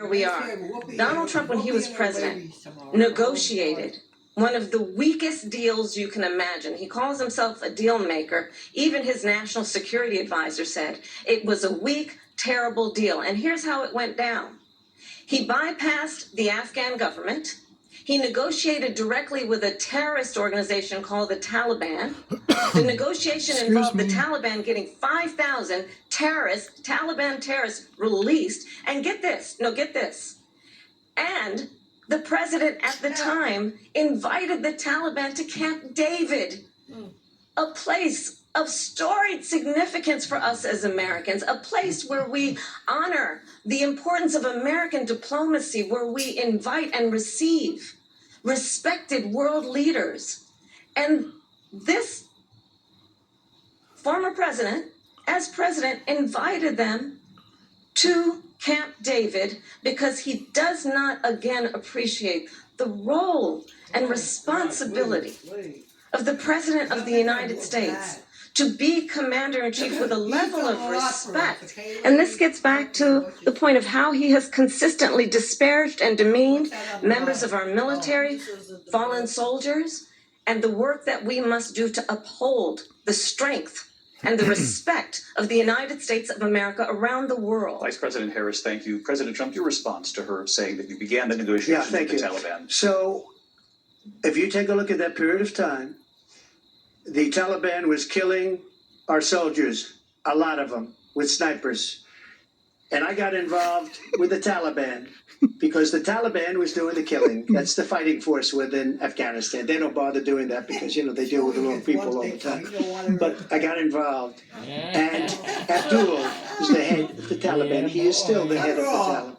we are. Donald Trump, when he was president, negotiated one of the weakest deals you can imagine. He calls himself a deal maker. Even his national security advisor said it was a weak, terrible deal. And here's how it went down. He bypassed the Afghan government. He negotiated directly with a terrorist organization called the Taliban. The negotiation involved the Taliban getting 5,000 Taliban terrorists released. And get this, and the president at the time invited the Taliban to Camp David, a place of storied significance for us as Americans, a place where we honor the importance of American diplomacy, where we invite and receive respected world leaders. And this former president, as president, invited them to Camp David because he does not again appreciate the role and responsibility of the President of the United States to be commander-in-chief with a level of respect. And this gets back to the point of how he has consistently disparaged and demeaned members of our military, fallen soldiers, and the work that we must do to uphold the strength and the respect of the United States of America around the world. Vice President Harris, thank you. President Trump, your response to her saying that you began the negotiations with the Taliban. So, if you take a look at that period of time, the Taliban was killing our soldiers, a lot of them, with snipers. And I got involved with the Taliban because the Taliban was doing the killing. That's the fighting force within Afghanistan. They don't bother doing that because, they deal with the wrong people all the time. But I got involved. And Abdul is the head of the Taliban. He is still the head of the Taliban.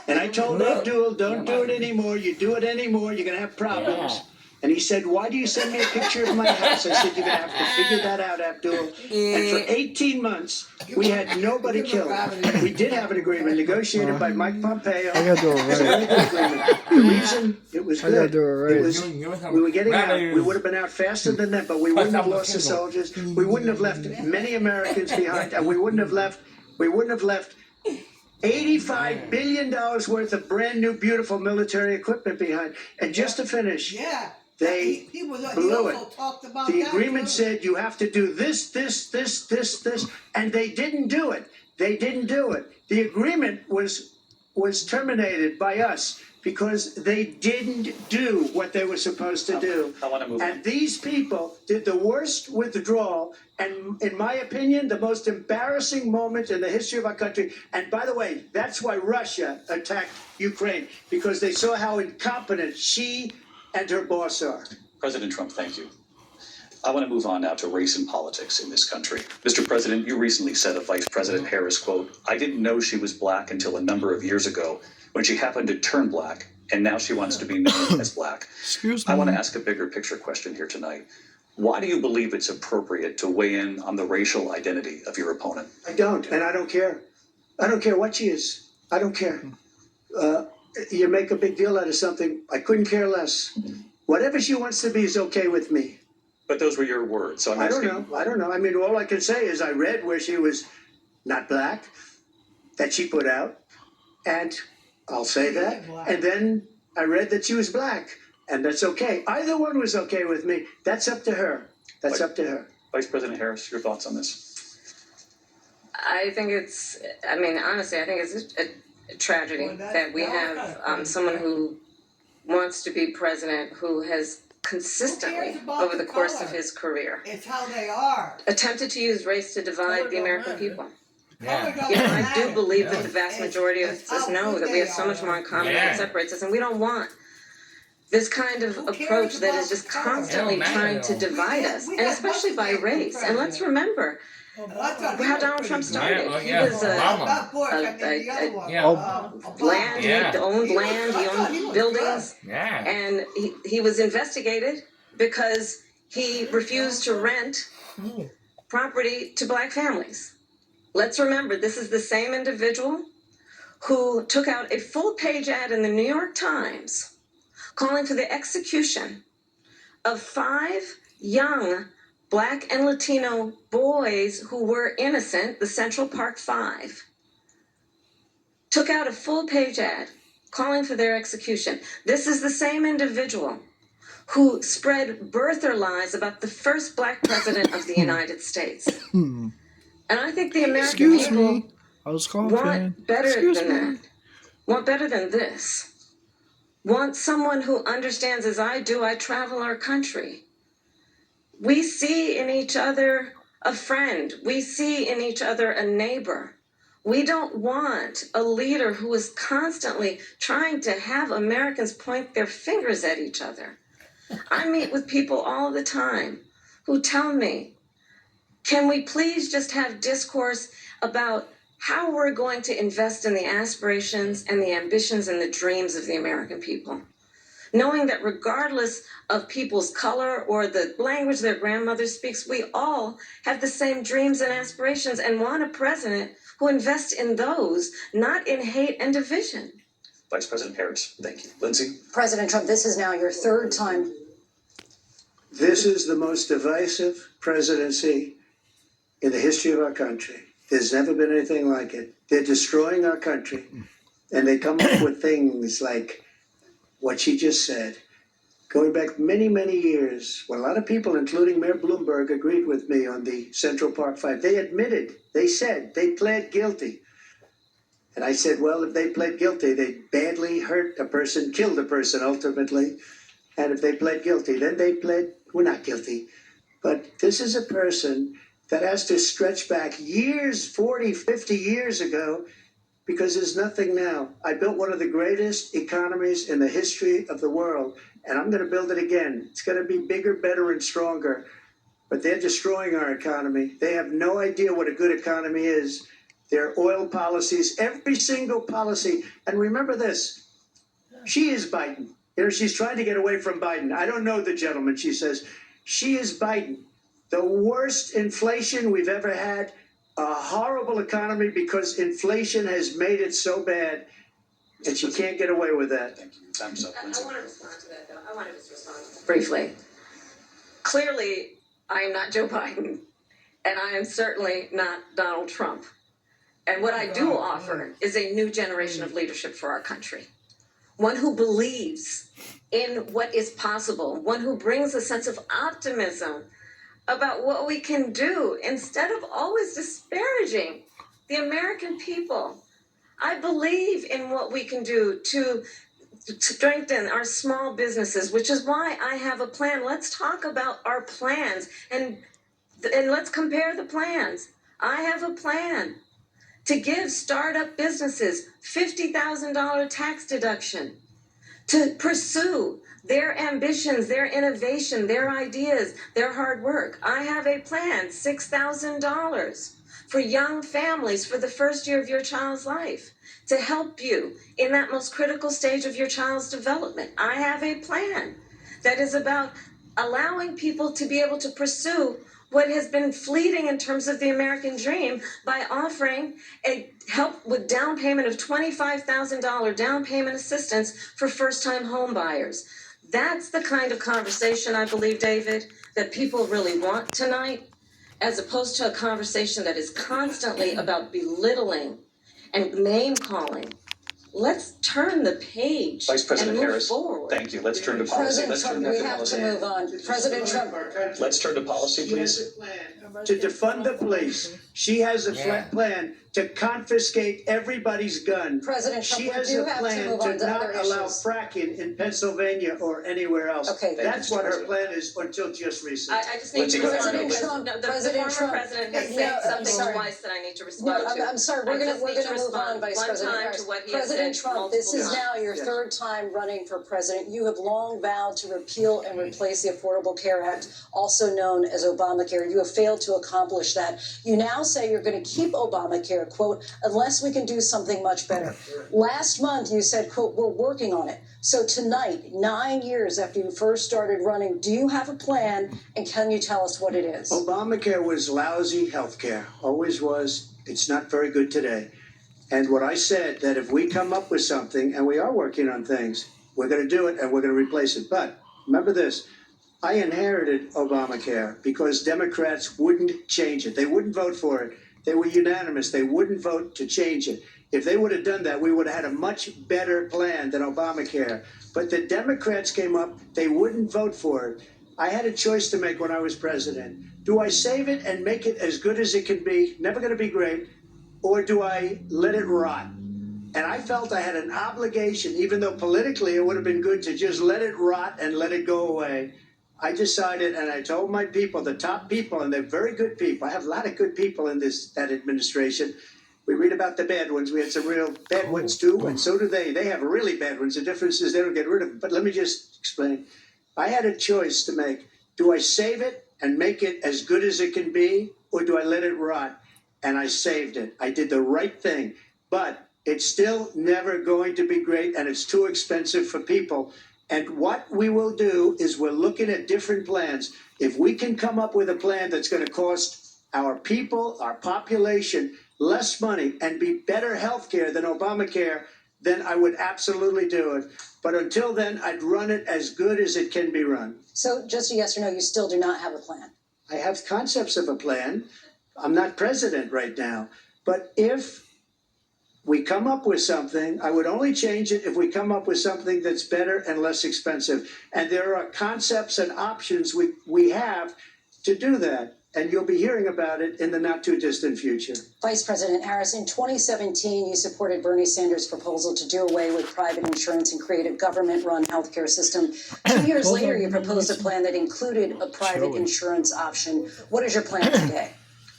And I told Abdul, don't do it anymore. You do it anymore, you're going to have problems. And he said, why do you send me a picture of my house? I said, you're going to have to figure that out, Abdul. And for 18 months, we had nobody killed. We did have an agreement negotiated by Mike Pompeo. I gotta do it It was a very good agreement. The reason it was I gotta good, do it right. it was, we were getting out. We would have been out faster than them, but we wouldn't have lost the soldiers. We wouldn't have left many Americans behind, and we wouldn't have left $85 billion worth of brand new, beautiful military equipment behind. And just to finish, they blew it. The agreement said you have to do this, and they didn't do it. The agreement was terminated by us because they didn't do what they were supposed to do. I want to move on. And these people did the worst withdrawal, and in my opinion, the most embarrassing moment in the history of our country. And by the way, that's why Russia attacked Ukraine, because they saw how incompetent she and her boss are. President Trump, thank you. I want to move on now to race and politics in this country. Mr. President, you recently said of Vice President Harris, quote, I didn't know she was black until a number of years ago when she happened to turn black, and now she wants to be known as black. Excuse me. I want to ask a bigger picture question here tonight. Why do you believe it's appropriate to weigh in on the racial identity of your opponent? I don't, and I don't care. I don't care what she is. I don't care. You make a big deal out of something. I couldn't care less. Whatever she wants to be is okay with me. But those were your words, so I'm asking. I don't know. I mean, all I can say is I read where she was not black, that she put out, and I'll say that. And then I read that she was black, and that's okay. Either one was okay with me. That's up to her. That's up to her. Vice President Harris, your thoughts on this? I think honestly, I think it's a tragedy that we have someone who wants to be president who has consistently, over the course of his career, it's how they are. attempted to use race to divide the American people. I do believe that the vast majority of us know that we have so much more in common than separates us, and we don't want this kind of approach that is just constantly trying to divide us, and especially by race. And let's remember how Donald Trump started. He was land, he owned land, he owned buildings, and he was investigated because he refused to rent property to black families. Let's remember, this is the same individual who took out a full-page ad in the New York Times calling for the execution of 5 young Black and Latino boys who were innocent, the Central Park 5, took out a full-page ad calling for their execution. This is the same individual who spread birther lies about the first black president of the United States. And I think the American Excuse people me. I was coughing. want better Excuse than me. that. Want better than this. Want someone who understands, as I do, I travel our country. We see in each other a friend. We see in each other a neighbor. We don't want a leader who is constantly trying to have Americans point their fingers at each other. I meet with people all the time who tell me, can we please just have discourse about how we're going to invest in the aspirations and the ambitions and the dreams of the American people? Knowing that regardless of people's color or the language their grandmother speaks, we all have the same dreams and aspirations and want a president who invests in those, not in hate and division. Vice President Harris, thank you. Lindsay? President Trump, this is now your third time. This is the most divisive presidency in the history of our country. There's never been anything like it. They're destroying our country, and they come up with things like what she just said. Going back many, many years, when a lot of people, including Mayor Bloomberg, agreed with me on the Central Park Five, they admitted, they said, they pled guilty. And I said, well, if they pled guilty, they badly hurt a person, killed a person ultimately. And if they pled guilty, then they pled, we're not guilty. But this is a person that has to stretch back years, 40, 50 years ago, because there's nothing now. I built one of the greatest economies in the history of the world, and I'm going to build it again. It's going to be bigger, better, and stronger. But they're destroying our economy. They have no idea what a good economy is. Their oil policies, every single policy. And remember this, she is Biden. You know, she's trying to get away from Biden. I don't know the gentleman, she says. She is Biden. The worst inflation we've ever had, a horrible economy because inflation has made it so bad, and she can't get away with that. Thank you. Time's up. I Lindsay? want to respond to that, though. I want to just respond briefly. Clearly, I am not Joe Biden, and I am certainly not Donald Trump. And what I do offer is a new generation of leadership for our country. One who believes in what is possible, one who brings a sense of optimism about what we can do instead of always disparaging the American people. I believe in what we can do to strengthen our small businesses, which is why I have a plan. Let's talk about our plans and let's compare the plans. I have a plan to give startup businesses $50,000 tax deduction, to pursue their ambitions, their innovation, their ideas, their hard work. I have a plan, $6,000 for young families for the first year of your child's life, to help you in that most critical stage of your child's development. I have a plan that is about allowing people to be able to pursue what has been fleeting in terms of the American dream by offering a help with down payment of $25,000 down payment assistance for first-time home buyers. That's the kind of conversation, I believe, David, that people really want tonight, as opposed to a conversation that is constantly about belittling and name-calling. Let's turn the page Vice President and move Harris, forward. thank you. Let's turn to policy. President Let's Trump, turn we to have policy. to move on. President Trump. Let's turn to policy, please. To defund the police. She has a plan to confiscate everybody's gun. President Trump, She we has do a have to plan move to on to not other allow issues. fracking in Pennsylvania or anywhere else. Okay. Thank you, That's what her President. plan is until just recently. I just need Lindsay, to go ahead. respond President because Trump, the President former Trump. president has No, said I'm something sorry. twice that I need to No, respond to. I'm sorry. I We're just gonna need to move on, respond Vice one President time Harris. to what he has President said Trump, this multiple is times. now your Yes. third time running for president. You have long vowed to repeal and replace the Affordable Care Act, also known as Obamacare. You have failed to accomplish that. You now say you're going to keep Obamacare, quote, unless we can do something much better. Last month, you said, quote, we're working on it. So tonight, 9 years after you first started running, do you have a plan, and can you tell us what it is? Obamacare was lousy health care, always was. It's not very good today. And what I said, that if we come up with something, and we are working on things, we're going to do it and we're going to replace it. But remember this, I inherited Obamacare because Democrats wouldn't change it. They wouldn't vote for it. They were unanimous. They wouldn't vote to change it. If they would have done that, we would have had a much better plan than Obamacare. But the Democrats came up, they wouldn't vote for it. I had a choice to make when I was president. Do I save it and make it as good as it can be, never going to be great, or do I let it rot? And I felt I had an obligation, even though politically it would have been good to just let it rot and let it go away. I decided, and I told my people, the top people, and they're very good people. I have a lot of good people in that administration. We read about the bad ones. We had some real bad ones too, and so do they. They have really bad ones. The difference is they don't get rid of them. But let me just explain. I had a choice to make. Do I save it and make it as good as it can be, or do I let it rot? And I saved it. I did the right thing. But it's still never going to be great, and it's too expensive for people. And what we will do is we're looking at different plans. If we can come up with a plan that's going to cost our people, our population, less money and be better health care than Obamacare, then I would absolutely do it. But until then, I'd run it as good as it can be run. So just a yes or no, you still do not have a plan? I have concepts of a plan. I'm not president right now. But if we come up with something, I would only change it if we come up with something that's better and less expensive. And there are concepts and options we have to do that. And you'll be hearing about it in the not too distant future. Vice President Harris, in 2017, you supported Bernie Sanders' proposal to do away with private insurance and create a government-run healthcare system. 2 years later, you proposed a plan that included a private insurance option. What is your plan today?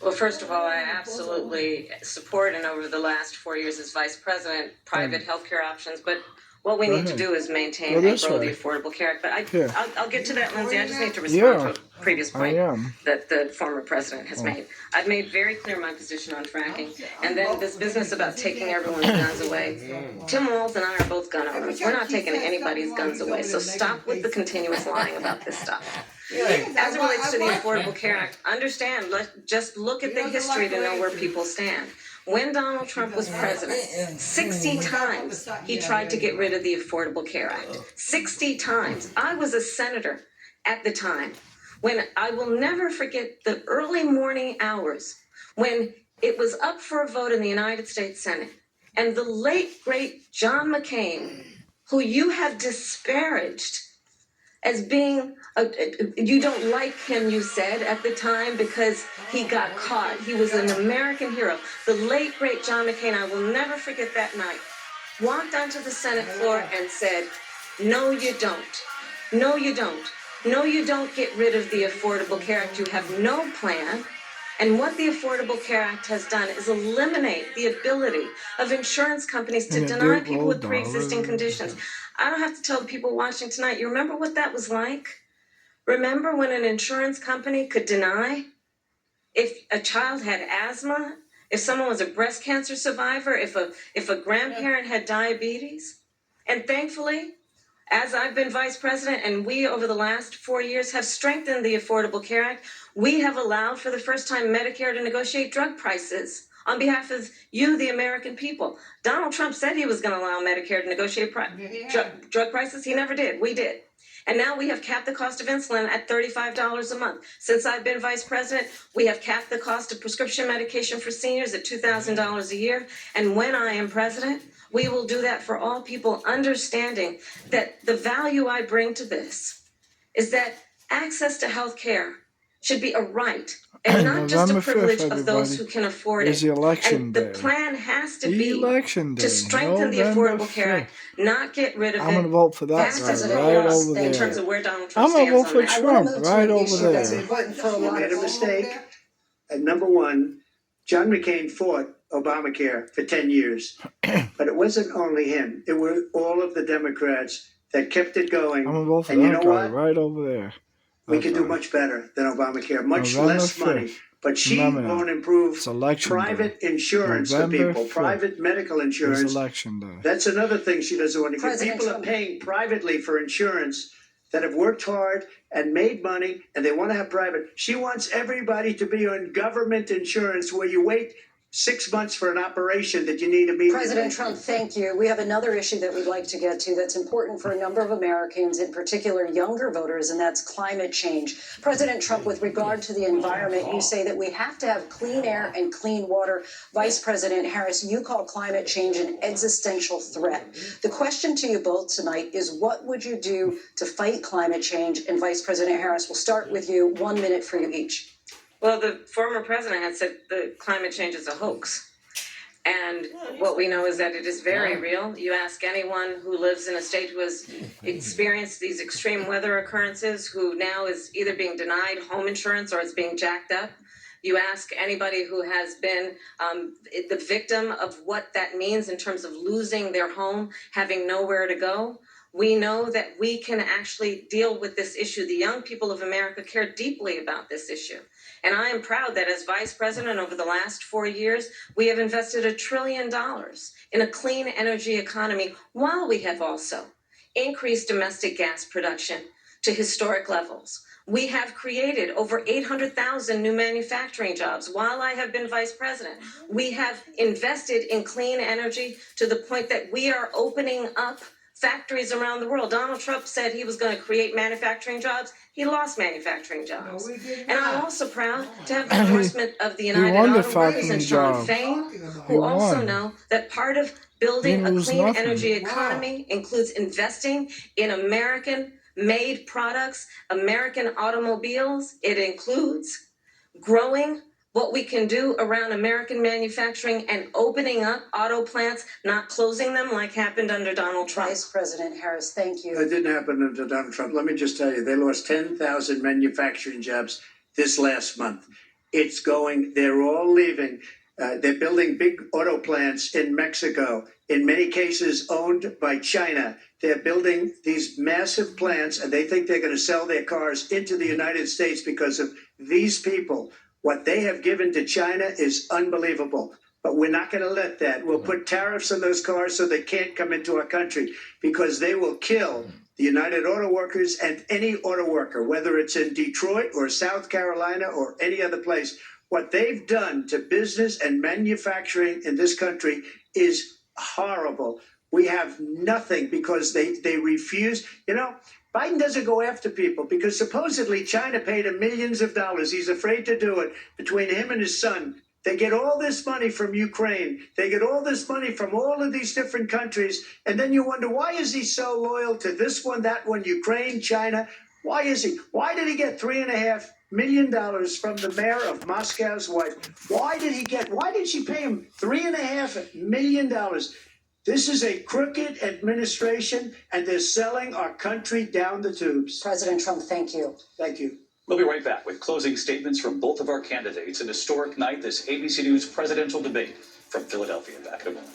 Well, first of all, I absolutely support, and over the last 4 years as vice president, private healthcare options. But what we need to do is maintain and grow the Affordable Care Act. But I'll get to that, Lindsay. I just need to respond to a previous point that the former president has made. I've made very clear my position on fracking. And then this business about taking everyone's guns away. Tim Walz and I are both gun owners. We're not taking anybody's guns away. So stop with the continuous lying about this stuff. As it relates to the Affordable Care Act, understand, just look at the history to know where people stand. When Donald Trump was president, 60 times he tried to get rid of the Affordable Care Act. 60 times. I was a senator at the time when I will never forget the early morning hours when it was up for a vote in the United States Senate. And the late, great John McCain, who you have disparaged as being, you don't like him, you said, at the time because he got caught. He was an American hero. The late, great John McCain, I will never forget that night, walked onto the Senate floor and said, no, you don't. No, you don't. No, you don't get rid of the Affordable Care Act. You have no plan. And what the Affordable Care Act has done is eliminate the ability of insurance companies to deny people with pre-existing conditions. I don't have to tell the people watching tonight, you remember what that was like? Remember when an insurance company could deny if a child had asthma, if someone was a breast cancer survivor, if a grandparent had diabetes? And thankfully, as I've been vice president and we over the last 4 years have strengthened the Affordable Care Act, we have allowed for the first time Medicare to negotiate drug prices on behalf of you, the American people. Donald Trump said he was going to allow Medicare to negotiate drug prices. He never did. We did. And now we have capped the cost of insulin at $35 a month. Since I've been vice president, we have capped the cost of prescription medication for seniors at $2,000 a year. And when I am president, we will do that for all people, understanding that the value I bring to this is that access to health care should be a right and not just a privilege of those who can afford it. And the plan has to be to strengthen the Affordable Care Act, not get rid of it. I'm going to vote for that right over there. In terms of where Donald Trump I'm going to vote for stands Trump right over there. You made a mistake. And number one, John McCain fought Obamacare for 10 years. But it wasn't only him. It were all of the Democrats that kept it going. I'm going to vote for and you that know guy what? right over there. We can do much better than Obamacare, much less money. But she won't improve private insurance for people, private medical insurance. That's another thing she doesn't want to give. People are paying privately for insurance that have worked hard and made money, and they want to have private. She wants everybody to be on government insurance where you wait 6 months for an operation that you need immediately. President Trump, thank you. We have another issue that we'd like to get to that's important for a number of Americans, in particular younger voters, and that's climate change. President Trump, with regard to the environment, you say that we have to have clean air and clean water. Vice President Harris, you call climate change an existential threat. The question to you both tonight is, what would you do to fight climate change? And Vice President Harris, we'll start with you. 1 minute for you each. Well, the former president had said the climate change is a hoax. And what we know is that it is very real. You ask anyone who lives in a state who has experienced these extreme weather occurrences, who now is either being denied home insurance or it's being jacked up. You ask anybody who has been the victim of what that means in terms of losing their home, having nowhere to go. We know that we can actually deal with this issue. The young people of America care deeply about this issue. And I am proud that as vice president over the last 4 years, we have invested $1 trillion in a clean energy economy, while we have also increased domestic gas production to historic levels. We have created over 800,000 new manufacturing jobs while I have been vice president. We have invested in clean energy to the point that we are opening up factories around the world. Donald Trump said he was going to create manufacturing jobs. He lost manufacturing jobs. And I'm also proud to have the endorsement of the United Auto Workers and Sean Fain, who also know that part of building a clean energy economy includes investing in American-made products, American automobiles. It includes growing what we can do around American manufacturing and opening up auto plants, not closing them like happened under Donald Trump. Vice President Harris, thank you. It didn't happen under Donald Trump. Let me just tell you, they lost 10,000 manufacturing jobs this last month. They're all leaving. They're building big auto plants in Mexico, in many cases owned by China. They're building these massive plants, and they think they're going to sell their cars into the United States because of these people. What they have given to China is unbelievable. But we're not going to let that. We'll put tariffs on those cars so they can't come into our country, because they will kill the United Auto Workers and any auto worker, whether it's in Detroit or South Carolina or any other place. What they've done to business and manufacturing in this country is horrible. We have nothing because they refuse. You know, Biden doesn't go after people because supposedly China paid him millions of dollars. He's afraid to do it. Between him and his son, they get all this money from Ukraine. They get all this money from all of these different countries. And then you wonder, why is he so loyal to this one, that one, Ukraine, China? Why is he? Why did he get $3.5 million from the mayor of Moscow's wife? Why did she pay him $3.5 million? This is a crooked administration, and they're selling our country down the tubes. President Trump, thank you. Thank you. We'll be right back with closing statements from both of our candidates. An historic night, this ABC News presidential debate from Philadelphia. Back in a moment.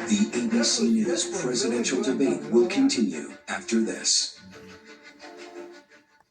The ABC News presidential debate will continue after this.